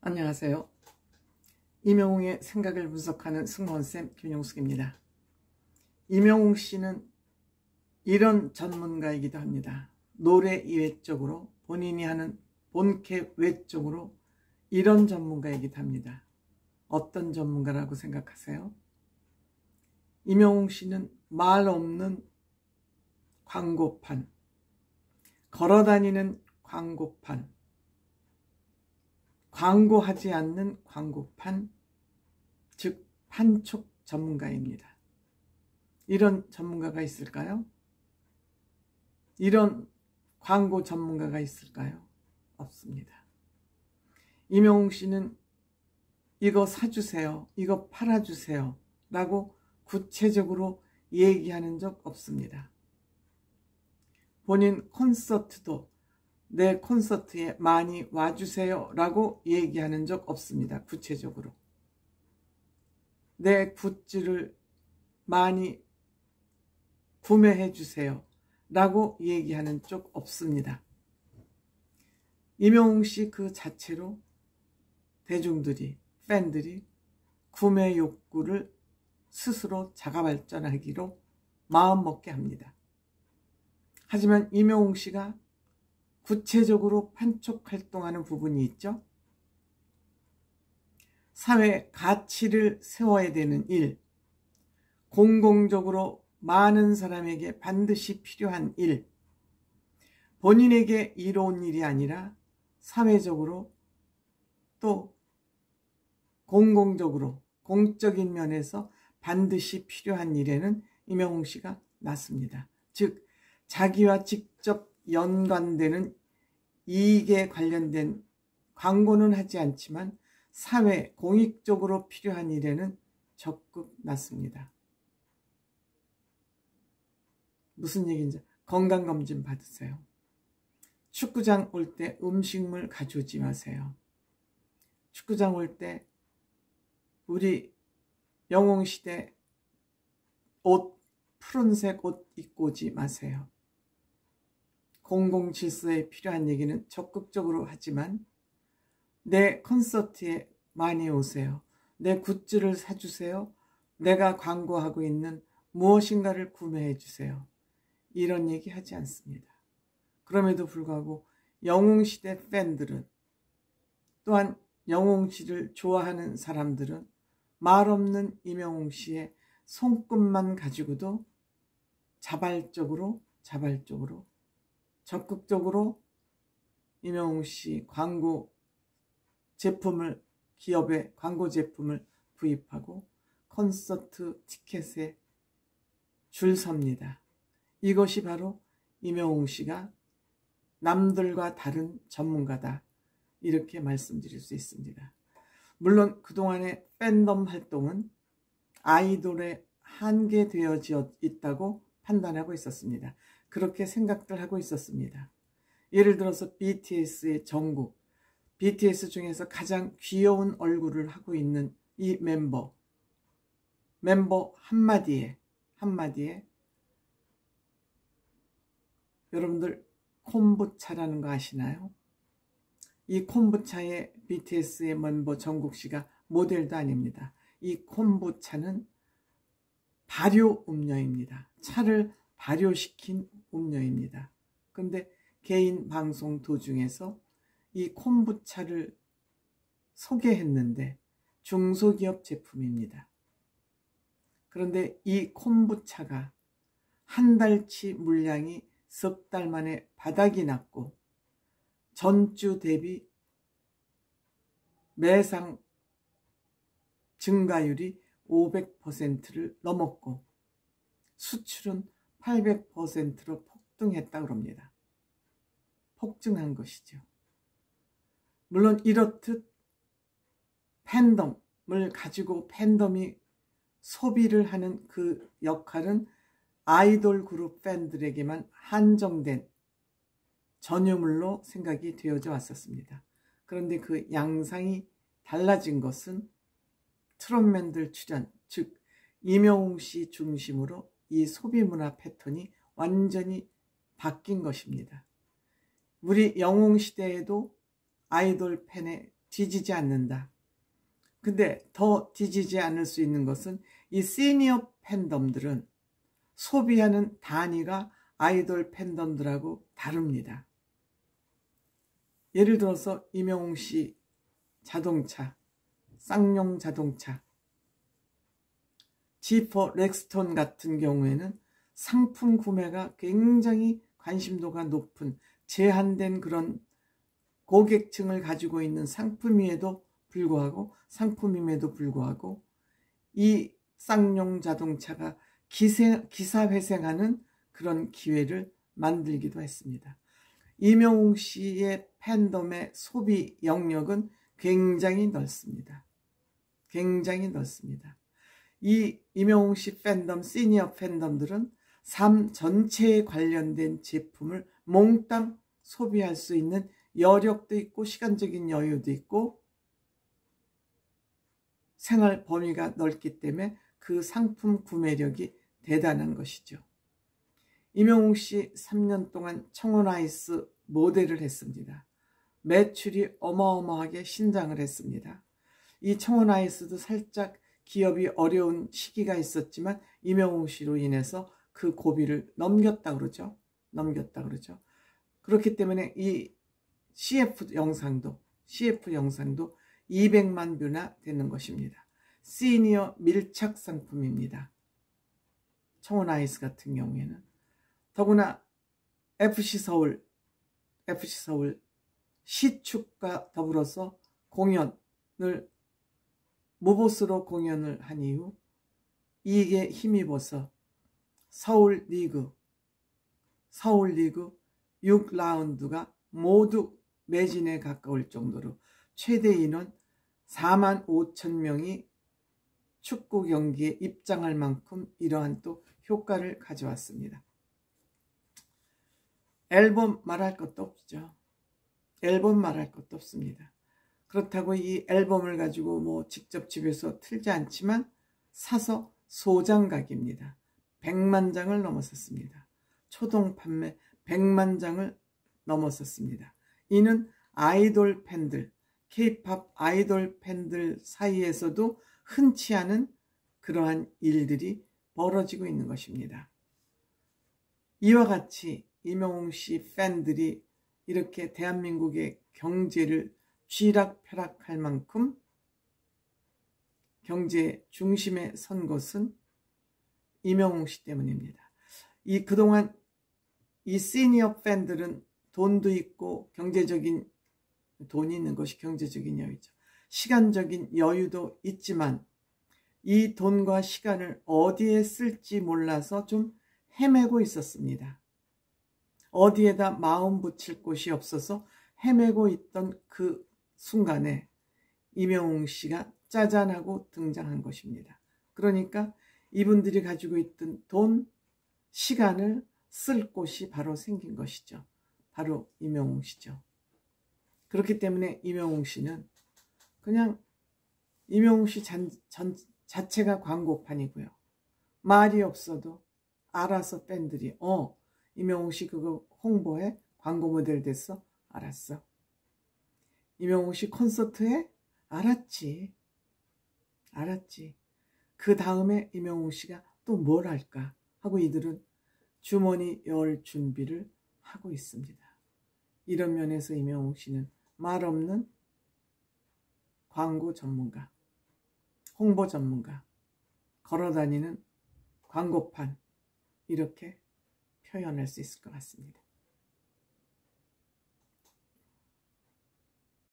안녕하세요. 임영웅의 생각을 분석하는 승무원쌤 김용숙입니다. 임영웅 씨는 이런 전문가이기도 합니다. 노래 외적으로 본인이 하는 본캐 외적으로 이런 전문가이기도 합니다. 어떤 전문가라고 생각하세요? 임영웅 씨는 말 없는 광고판, 걸어다니는 광고판, 광고하지 않는 광고판, 즉 판촉 전문가입니다. 이런 전문가가 있을까요? 이런 광고 전문가가 있을까요? 없습니다. 임영웅 씨는 이거 사주세요, 이거 팔아주세요 라고 구체적으로 얘기하는 적 없습니다. 본인 콘서트도 내 콘서트에 많이 와주세요 라고 얘기하는 적 없습니다. 구체적으로. 내 굿즈를 많이 구매해 주세요 라고 얘기하는 적 없습니다. 임영웅 씨 그 자체로 대중들이, 팬들이 구매 욕구를 스스로 자가 발전하기로 마음먹게 합니다. 하지만 임영웅 씨가 구체적으로 판촉 활동하는 부분이 있죠. 사회 가치를 세워야 되는 일, 공공적으로 많은 사람에게 반드시 필요한 일, 본인에게 이로운 일이 아니라 사회적으로 또 공공적으로 공적인 면에서 반드시 필요한 일에는 임영웅 씨가 맞습니다. 즉 자기와 직접 연관되는 이익에 관련된 광고는 하지 않지만 사회 공익적으로 필요한 일에는 적극 맞습니다. 무슨 얘기인지 건강검진 받으세요. 축구장 올 때 음식물 가져오지 마세요. 축구장 올 때 우리 영웅시대 옷, 푸른색 옷 입고 오지 마세요. 공공질서에 필요한 얘기는 적극적으로 하지만 내 콘서트에 많이 오세요. 내 굿즈를 사주세요. 내가 광고하고 있는 무엇인가를 구매해 주세요. 이런 얘기 하지 않습니다. 그럼에도 불구하고 영웅시대 팬들은, 또한 영웅 씨를 좋아하는 사람들은 말 없는 임영웅 씨의 손끝만 가지고도 자발적으로 적극적으로 임영웅 씨 광고 제품을, 기업의 광고 제품을 구입하고 콘서트 티켓에 줄 섭니다. 이것이 바로 임영웅 씨가 남들과 다른 전문가다, 이렇게 말씀드릴 수 있습니다. 물론 그동안의 팬덤 활동은 아이돌에 한계되어져 있다고 판단하고 있었습니다. 그렇게 생각들 하고 있었습니다. 예를 들어서 BTS의 정국, BTS 중에서 가장 귀여운 얼굴을 하고 있는 이 멤버 한마디에 여러분들 콤부차라는 거 아시나요? 이 콤부차의 BTS의 멤버 정국 씨가 모델도 아닙니다. 이 콤부차는 발효 음료입니다. 차를 발효시킨 음료입니다. 근데 개인 방송 도중에서 이 콤부차를 소개했는데 중소기업 제품입니다. 그런데 이 콤부차가 한 달치 물량이 석 달 만에 바닥이 났고 전주 대비 매상 증가율이 500%를 넘었고 수출은 800%로 폭등했다고 합니다. 폭증한 것이죠. 물론 이렇듯 팬덤을 가지고 팬덤이 소비를 하는 그 역할은 아이돌 그룹 팬들에게만 한정된 전유물로 생각이 되어져 왔었습니다. 그런데 그 양상이 달라진 것은 트롯맨들 출연, 즉 임영웅 씨 중심으로 이 소비문화 패턴이 완전히 바뀐 것입니다. 우리 영웅 시대에도 아이돌 팬의 뒤지지 않는다. 근데 더 뒤지지 않을 수 있는 것은 이 시니어 팬덤들은 소비하는 단위가 아이돌 팬덤들하고 다릅니다. 예를 들어서 임영웅 씨 자동차, 쌍용 자동차, 지퍼 렉스톤 같은 경우에는 상품 구매가 굉장히 관심도가 높은 제한된 그런 고객층을 가지고 있는 상품임에도 불구하고 이 쌍용 자동차가 기사회생하는 그런 기회를 만들기도 했습니다. 임영웅 씨의 팬덤의 소비 영역은 굉장히 넓습니다. 굉장히 넓습니다. 이 임영웅 씨 팬덤, 시니어 팬덤들은 삶 전체에 관련된 제품을 몽땅 소비할 수 있는 여력도 있고 시간적인 여유도 있고 생활 범위가 넓기 때문에 그 상품 구매력이 대단한 것이죠. 임영웅 씨 3년 동안 청원아이스 모델을 했습니다. 매출이 어마어마하게 신장을 했습니다. 이 청원아이스도 살짝 기업이 어려운 시기가 있었지만 임영웅 씨로 인해서 그 고비를 넘겼다 그러죠. 그렇기 때문에 이 CF 영상도 200만 뷰나 되는 것입니다. 시니어 밀착 상품입니다. 청원아이스 같은 경우에는. 더구나 FC서울 시축과 더불어서 공연을 모보스로 공연을 한 이후 이익에 힘입어서 서울리그 6라운드가 모두 매진에 가까울 정도로 최대 인원 45,000명이 축구 경기에 입장할 만큼 이러한 또 효과를 가져왔습니다. 앨범 말할 것도 없죠. 앨범 말할 것도 없습니다. 그렇다고 이 앨범을 가지고 뭐 직접 집에서 틀지 않지만 사서 소장각입니다. 100만 장을 넘어섰습니다. 초동 판매 100만 장을 넘어섰습니다. 이는 아이돌 팬들, K-팝 아이돌 팬들 사이에서도 흔치 않은 그러한 일들이 벌어지고 있는 것입니다. 이와 같이 임영웅 씨 팬들이 이렇게 대한민국의 경제를 쥐락펴락할 만큼 경제 중심에 선 것은 임영웅 씨 때문입니다. 그동안 이 시니어 팬들은 돈도 있고 경제적인 돈이 있는 것이 경제적인 여유죠. 시간적인 여유도 있지만 이 돈과 시간을 어디에 쓸지 몰라서 좀 헤매고 있었습니다. 어디에다 마음 붙일 곳이 없어서 헤매고 있던 그 순간에 임영웅 씨가 짜잔하고 등장한 것입니다. 그러니까 이분들이 가지고 있던 돈, 시간을 쓸 곳이 바로 생긴 것이죠. 바로 임영웅 씨죠. 그렇기 때문에 임영웅 씨는 그냥 임영웅 씨 자체가 광고판이고요. 말이 없어도 알아서 팬들이 임영웅 씨 그거 홍보해? 광고 모델 됐어? 알았어. 임영웅 씨 콘서트에? 알았지. 그 다음에 임영웅 씨가 또 뭘 할까 하고 이들은 주머니 열 준비를 하고 있습니다. 이런 면에서 임영웅 씨는 말 없는 광고 전문가, 홍보 전문가, 걸어다니는 광고판, 이렇게 표현할 수 있을 것 같습니다.